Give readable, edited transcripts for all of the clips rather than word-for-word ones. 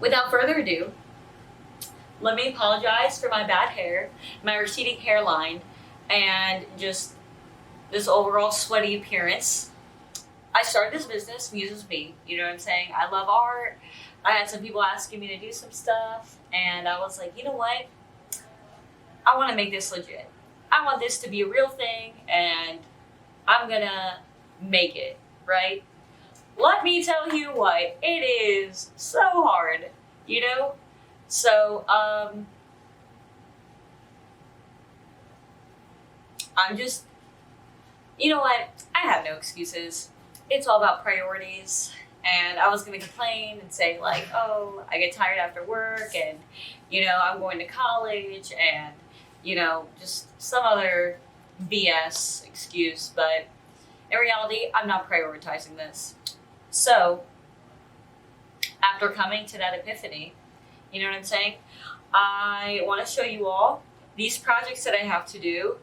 without further ado, let me apologize for my bad hair, my receding hairline, and just this overall sweaty appearance. I started this business, Muses Me. You know what I'm saying? I love art. I had some people asking me to do some stuff, and I was like, you know what? I want to make this legit. I want this to be a real thing, and I'm gonna make it, right? Let me tell you what, it is so hard, you know? So, I'm just, you know what? I have no excuses. It's all about priorities. And I was gonna complain and say, like, oh, I get tired after work, and, you know, I'm going to college, and, you know, just some other BS excuse. But in reality, I'm not prioritizing this. So, after coming to that epiphany, you know what I'm saying? I want to show you all these projects that I have to do,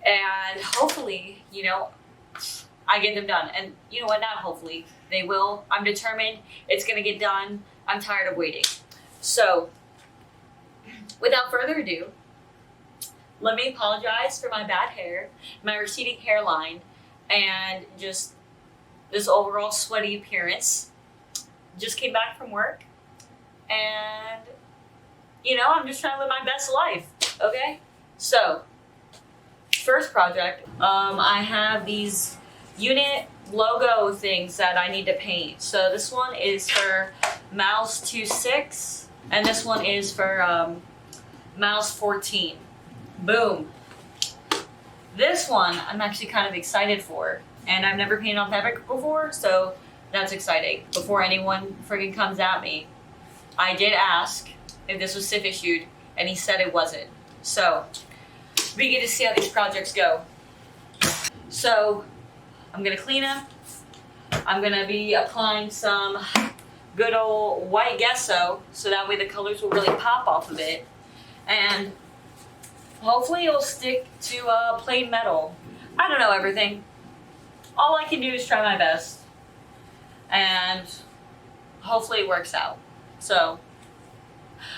and hopefully, you know, I get them done. And you know what? Not hopefully, they will. I'm determined it's going to get done. I'm tired of waiting. So, without further ado, let me apologize for my bad hair, my receding hairline, and just this overall sweaty appearance. Just came back from work, and you know, I'm just trying to live my best life, okay? So, first project, I have these unit logo things that I need to paint. So this one is for Mouse 26, and this one is for Mouse 14. Boom. This one I'm actually kind of excited for, and I've never painted on fabric before, so that's exciting. Before anyone friggin' comes at me, I did ask if this was SIF issued, and he said it wasn't. So we get to see how these projects go. So I'm gonna clean them. I'm gonna be applying some good old white gesso, so that way the colors will really pop off of it, and hopefully it'll stick to plain metal. I don't know everything. All I can do is try my best, and hopefully it works out. So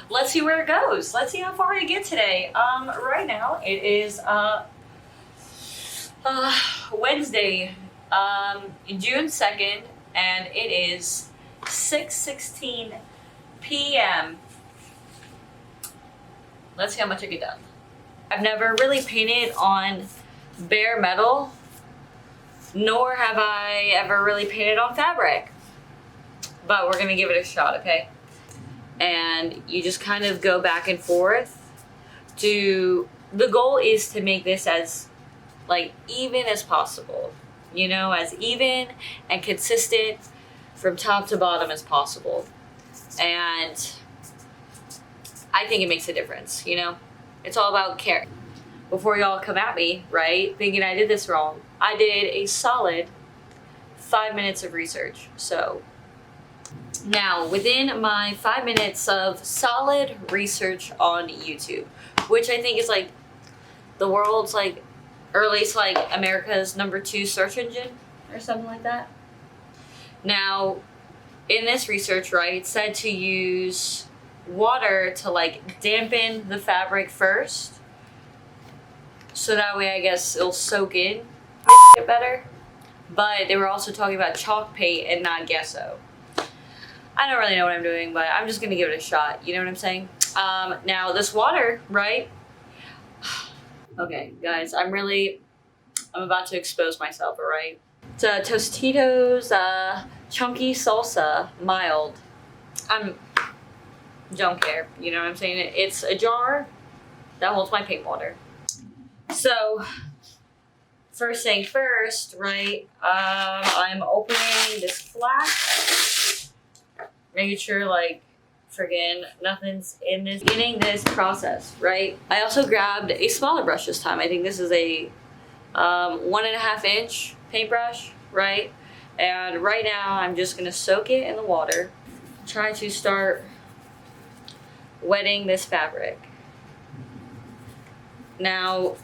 let's see where it goes. Let's see how far I get today. Right now it is Wednesday, June 2nd, and it is 6:16 p.m. Let's see how much I get done. I've never really painted on bare metal, nor have I ever really painted on fabric. But we're gonna give it a shot, okay? And you just kind of go back and forth the goal is to make this as like even as possible, you know, as even and consistent from top to bottom as possible. And I think it makes a difference, you know? It's all about care. Before y'all come at me, right, thinking I did this wrong, I did a solid 5 minutes of research. So now, within my 5 minutes of solid research on YouTube, which I think is like the world's like, or at least like America's #2 search engine or something like that. Now, in this research, right, it said to use water to like dampen the fabric first, so that way I guess it'll soak in a bit better. But they were also talking about chalk paint and not gesso. I don't really know what I'm doing, but I'm just gonna give it a shot. You know what I'm saying? Now this water, right? Okay, guys, I'm about to expose myself, all right? It's a Tostitos chunky salsa mild. Don't care, you know what I'm saying? It's a jar that holds my paint water. So, first thing first, right? I'm opening this flask, making sure like friggin' nothing's in this, beginning this process, right? I also grabbed a smaller brush this time. I think this is a 1.5 inch paintbrush, right? And right now I'm just gonna soak it in the water, try to start wetting this fabric. Now,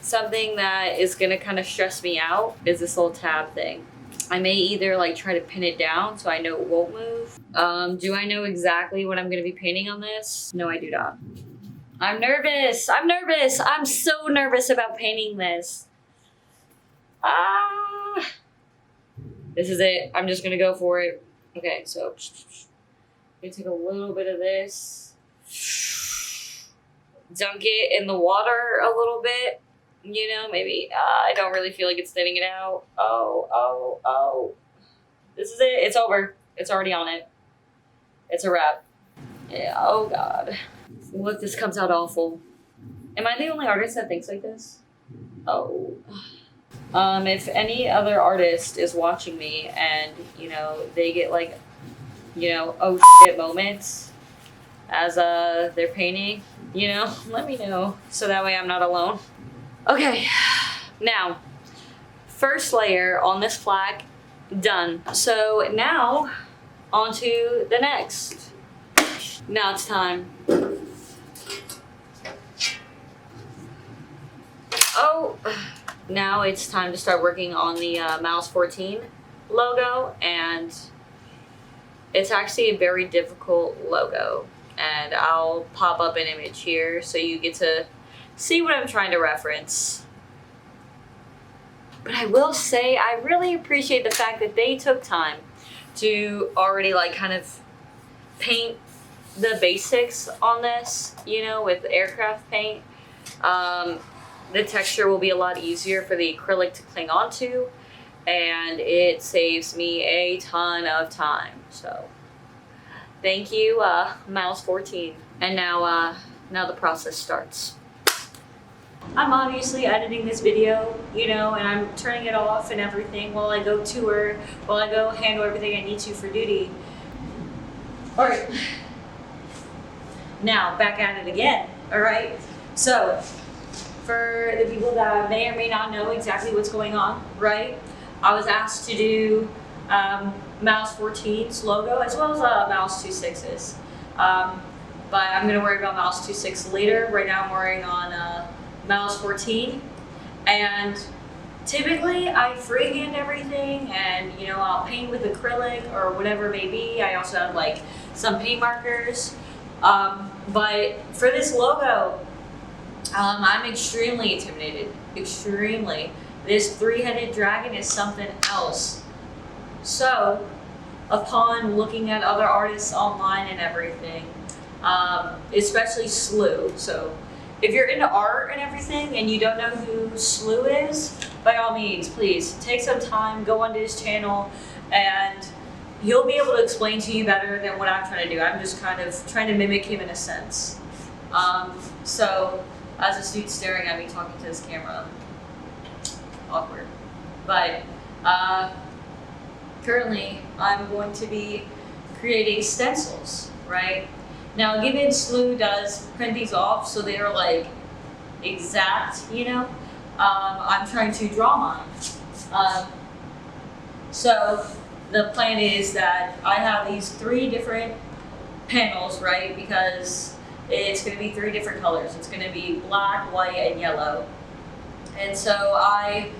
something that is gonna kind of stress me out is this little tab thing. I may either like try to pin it down so I know it won't move. Do I know exactly what I'm gonna be painting on this? No, I do not. I'm nervous. I'm nervous. I'm so nervous about painting this. Ah, this is it. I'm just gonna go for it. Okay, so I'm gonna take a little bit of this, dunk it in the water a little bit. You know, maybe I don't really feel like it's thinning it out. Oh. This is it. It's over. It's already on it. It's a wrap. Yeah, oh God. What if this comes out awful? Am I the only artist that thinks like this? Oh. If any other artist is watching me and, you know, they get like, you know, oh shit moments as they're painting, you know, let me know so that way I'm not alone. Okay, now, first layer on this flag, done. So now, on to the next. Now it's time. Oh, now it's time to start working on the Mouse 14 logo, and it's actually a very difficult logo, and I'll pop up an image here so you get to see what I'm trying to reference. But I will say I really appreciate the fact that they took time to already like kind of paint the basics on this, you know, with aircraft paint. The texture will be a lot easier for the acrylic to cling onto, and it saves me a ton of time. So thank you, Mouse 14. And now the process starts. I'm obviously editing this video, you know, and I'm turning it off and everything while I go tour, while I go handle everything I need to for duty. All right, now back at it again, all right? So, for the people that may or may not know exactly what's going on, right? I was asked to do Mouse 14's logo as well as Mouse 26's. But I'm gonna worry about Mouse 26 later. Right now I'm working on Mouse 14, and typically I freehand everything, and you know, I'll paint with acrylic or whatever it may be. I also have like some paint markers, but for this logo, I'm extremely intimidated. Extremely. This three-headed dragon is something else. So, upon looking at other artists online and everything, especially Slew, so if you're into art and everything and you don't know who Slew is, by all means, please take some time, go onto his channel, and he'll be able to explain to you better than what I'm trying to do. I'm just kind of trying to mimic him in a sense. So, as this dude's staring at me talking to his camera, awkward. But currently, I'm going to be creating stencils, right? Now, given Slew does print these off, so they are like exact, you know, I'm trying to draw mine. So the plan is that I have these 3 different panels, right? Because it's going to be 3 different colors. It's going to be black, white, and yellow. And so I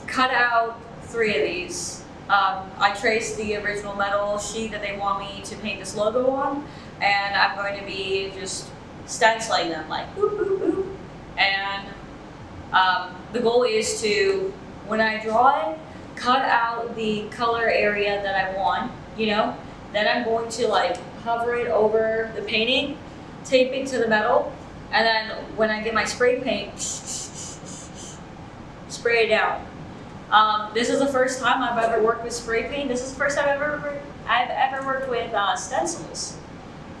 cut out 3 of these. I traced the original metal sheet that they want me to paint this logo on, and I'm going to be just stenciling them like boop, boop, boop. And the goal is to, when I draw it, cut out the color area that I want, you know, then I'm going to like hover it over the painting, tape it to the metal, and then when I get my spray paint, spray it down. This is the first time I've ever worked with spray paint. This is the first time I've ever worked with stencils.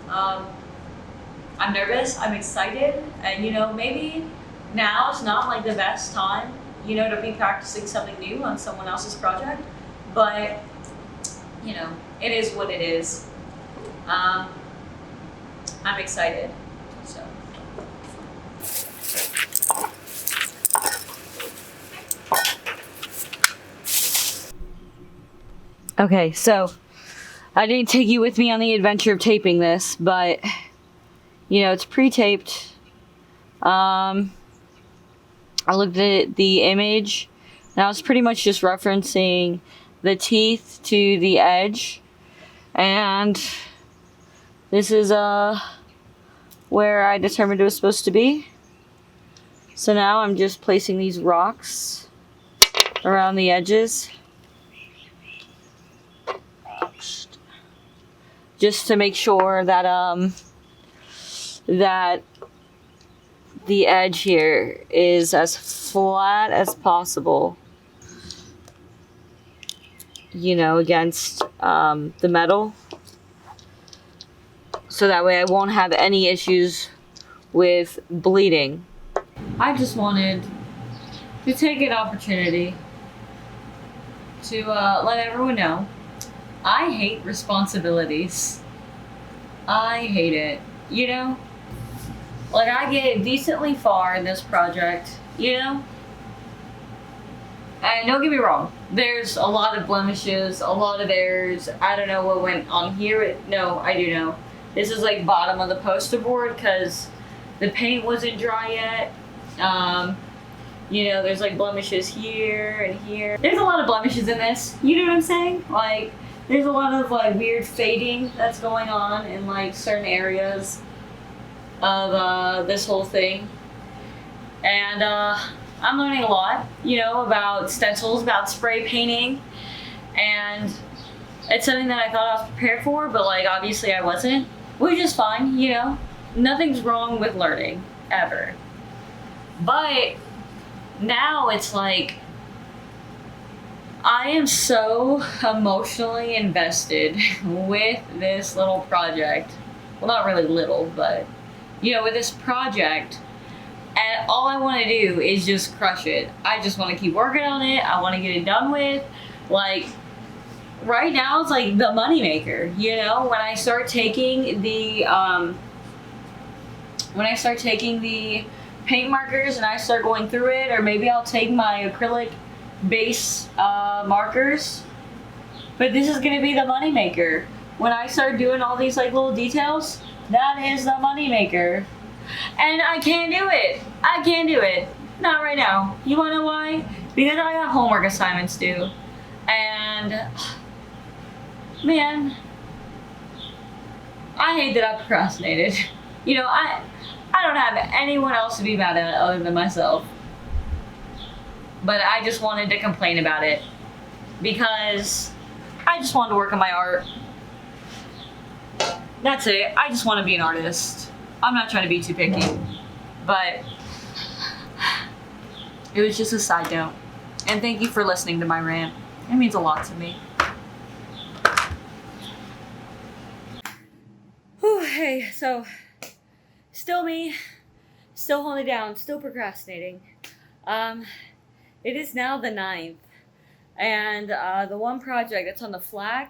I'm nervous, I'm excited, and you know, maybe now is not like the best time, you know, to be practicing something new on someone else's project, but you know, it is what it is. I'm excited, so. Okay, so I didn't take you with me on the adventure of taping this, but you know, it's pre-taped. I looked at the image And I was pretty much just referencing the teeth to the edge. And this is where I determined it was supposed to be. So now I'm just placing these rocks around the edges. Just to make sure that that the edge here is as flat as possible, you know, against the metal, so that way I won't have any issues with bleeding. I just wanted to take an opportunity to let everyone know I hate responsibilities. I hate it, you know? Like, I get decently far in this project, you know? And don't get me wrong, there's a lot of blemishes, a lot of errors. I don't know what went on here. No, I do know. This is like bottom of the poster board because the paint wasn't dry yet. You know, there's like blemishes here and here. There's a lot of blemishes in this, you know what I'm saying? Like, there's a lot of like weird fading that's going on in like certain areas of this whole thing. And I'm learning a lot, you know, about stencils, about spray painting, and it's something that I thought I was prepared for, but like obviously I wasn't, which is fine, you know. Nothing's wrong with learning, ever. But now it's like I am so emotionally invested with this little project. Well, not really little, but, you know, with this project. And all I want to do is just crush it. I just want to keep working on it. I want to get it done with. Like, right now it's like the moneymaker, you know? When I start taking the, paint markers and I start going through it, or maybe I'll take my acrylic base markers. But this is gonna be the moneymaker. When I start doing all these like little details, that is the moneymaker. And I can't do it. I can't do it. Not right now. You wanna know why? Because I got homework assignments due. And man, I hate that I procrastinated. You know, I don't have anyone else to be mad at other than myself. But I just wanted to complain about it because I just wanted to work on my art. That's it. I just want to be an artist. I'm not trying to be too picky. But it was just a side note. And thank you for listening to my rant. It means a lot to me. Whew, hey, so still me, still holding it down, still procrastinating. It is now the 9th, and the one project that's on the flag,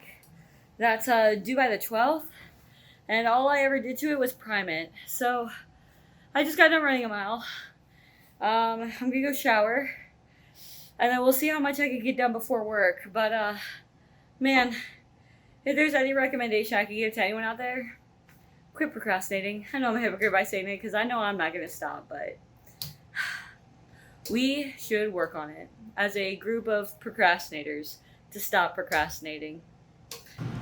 that's due by the 12th, and all I ever did to it was prime it. So I just got done running a mile. I'm gonna go shower, and then we'll see how much I can get done before work. But man, if there's any recommendation I could give to anyone out there, quit procrastinating. I know I'm a hypocrite by saying it because I know I'm not gonna stop, but we should work on it as a group of procrastinators to stop procrastinating.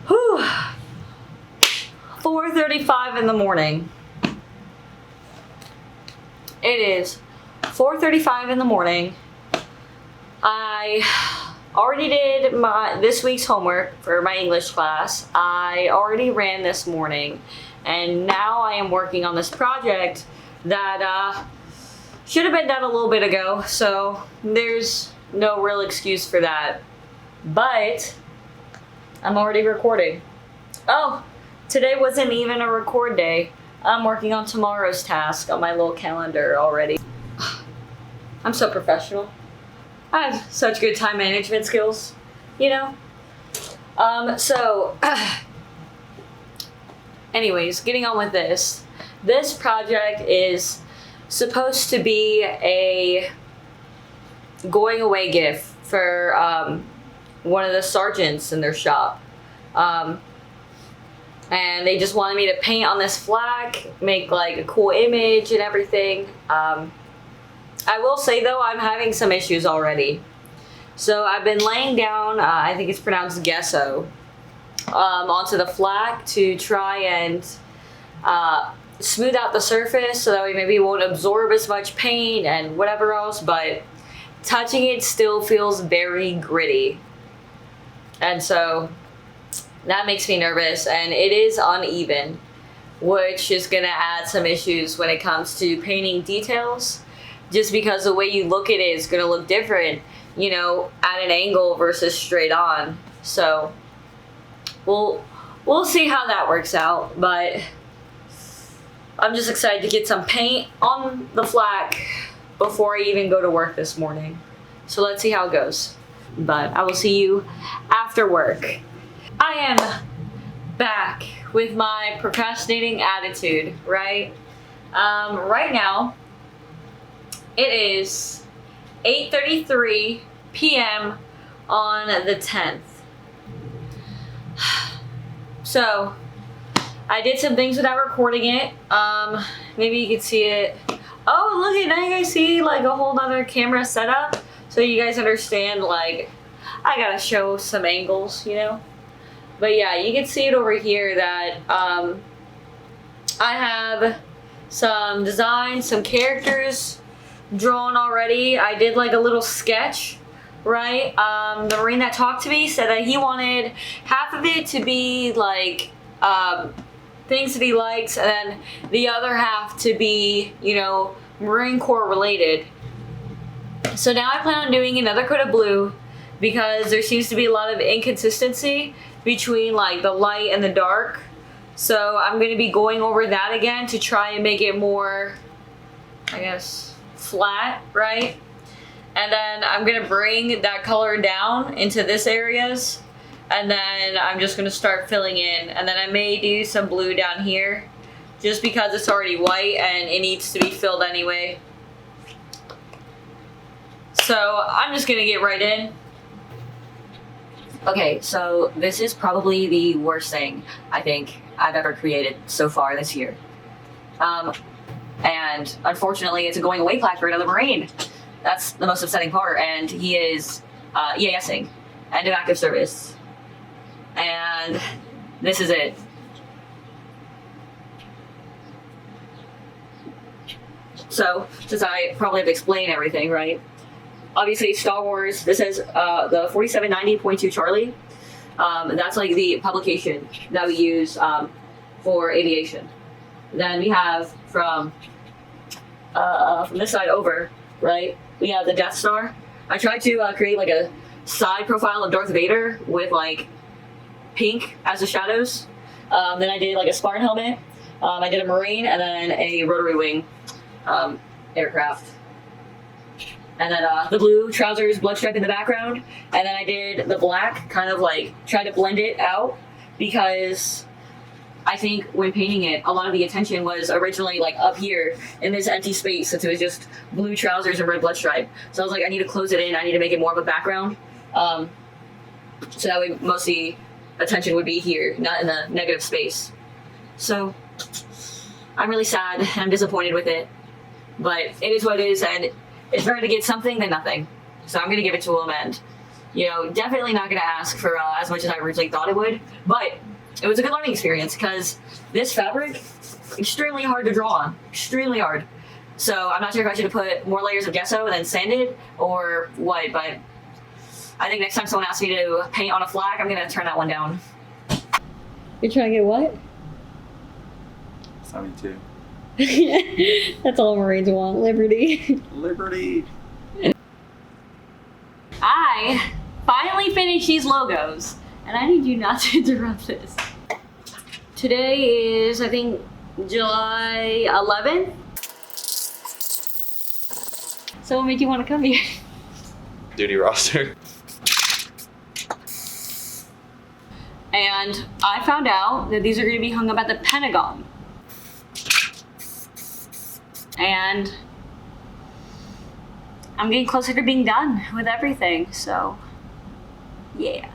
Whew. 4:35 in the morning. It is 4:35 in the morning. I already did this week's homework for my English class. I already ran this morning, and now I am working on this project that should have been done a little bit ago, so there's no real excuse for that. But I'm already recording. Oh, today wasn't even a record day. I'm working on tomorrow's task on my little calendar already. I'm so professional. I have such good time management skills, you know? Anyways, getting on with this. This project is supposed to be a going away gift for one of the sergeants in their shop. And they just wanted me to paint on this flag, make like a cool image and everything. I will say though, I'm having some issues already. So I've been laying down, I think it's pronounced gesso, onto the flak to try and smooth out the surface so that way maybe it won't absorb as much paint and whatever else, but touching it still feels very gritty. And so that makes me nervous, and it is uneven, which is gonna add some issues when it comes to painting details, just because the way you look at it is gonna look different, you know, at an angle versus straight on. So we'll see how that works out, but I'm just excited to get some paint on the flak before I even go to work this morning. So let's see how it goes. But I will see you after work. I am back with my procrastinating attitude, right? Right now, it is 8:33 p.m. on the 10th. So, I did some things without recording it. Maybe you can see it. Oh, look at, now you guys see like a whole other camera setup. So you guys understand, like, I gotta show some angles, you know? But yeah, you can see it over here that I have some designs, some characters drawn already. I did like a little sketch, right? The Marine that talked to me said that he wanted half of it to be like things that he likes, and then the other half to be, you know, Marine Corps related. So now I plan on doing another coat of blue because there seems to be a lot of inconsistency between like the light and the dark. So I'm going to be going over that again to try and make it more, I guess, flat, right? And then I'm going to bring that color down into this areas, and then I'm just going to start filling in, and then I may do some blue down here just because it's already white and it needs to be filled anyway. So I'm just going to get right in. Okay, so this is probably the worst thing I think I've ever created so far this year. And unfortunately, it's a going away plaque for another Marine. That's the most upsetting part, and he is EASing, end of active service. And this is it. So, since I probably have to explain everything, right? Obviously, Star Wars, this is the 4790.2 Charlie. That's like the publication that we use for aviation. Then we have from this side over, right? We have the Death Star. I tried to create like a side profile of Darth Vader with like pink as the shadows. Then I did like a Spartan helmet. I did a Marine, and then a rotary wing aircraft. And then the blue trousers, blood stripe in the background. And then I did the black, kind of like try to blend it out, because I think when painting it, a lot of the attention was originally like up here in this empty space, since it was just blue trousers and red blood stripe. So I was like, I need to close it in. I need to make it more of a background. So that way most of the attention would be here, not in the negative space. So I'm really sad and I'm disappointed with it, but it is what it is, and it's better to get something than nothing. So I'm going to give it to him, and, you know, definitely not going to ask for as much as I originally thought it would, but it was a good learning experience, because this fabric, extremely hard to draw on, extremely hard. So I'm not sure if I should have put more layers of gesso and then sanded or what, but I think next time someone asks me to paint on a flak, I'm going to turn that one down. You're trying to get what? 72. That's all Marines want, liberty. Liberty. I finally finished these logos, and I need you not to interrupt this. Today is, I think, July 11th. So what made you want to come here? Duty roster. And I found out that these are going to be hung up at the Pentagon. And I'm getting closer to being done with everything, so yeah.